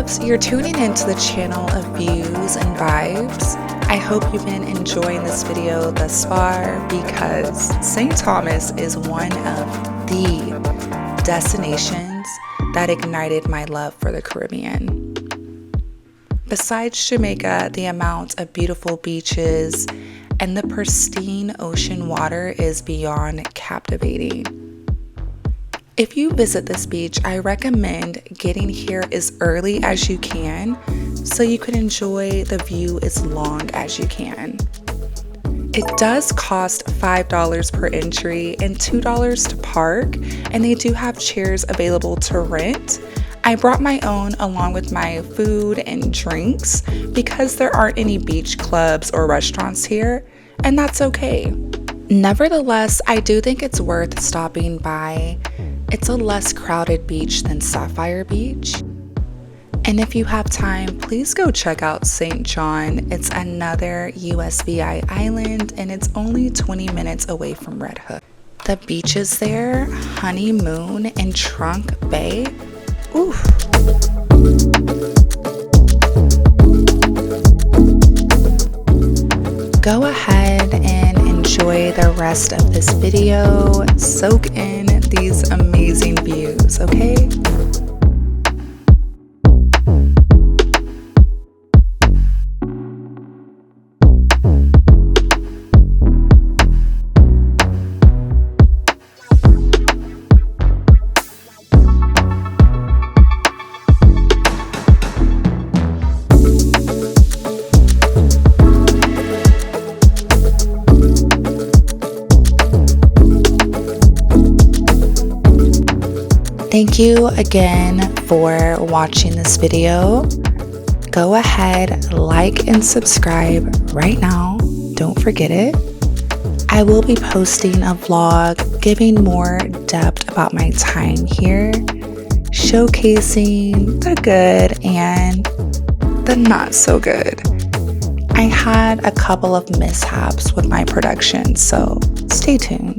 loves, you're tuning into the channel of views and vibes. I hope you've been enjoying this video thus far because St. Thomas is one of the destinations that ignited my love for the Caribbean. Besides Jamaica, the amount of beautiful beaches and the pristine ocean water is beyond captivating. If you visit this beach, I recommend getting here as early as you can so you can enjoy the view as long as you can. It does cost $5 per entry and $2 to park, and they do have chairs available to rent. I brought my own along with my food and drinks because there aren't any beach clubs or restaurants here, and that's okay. Nevertheless, I do think it's worth stopping by. It's a less crowded beach than Sapphire Beach. And if you have time, please go check out St. John. It's another USVI island and it's only 20 minutes away from Red Hook. The beaches there, Honeymoon and Trunk Bay, oof. Go ahead and enjoy the rest of this video. Soak in these amazing views, okay? Thank you again for watching this video. Go ahead, like and subscribe right now. Don't forget it. I will be posting a vlog giving more depth about my time here, showcasing the good and the not so good. I had a couple of mishaps with my production, so stay tuned.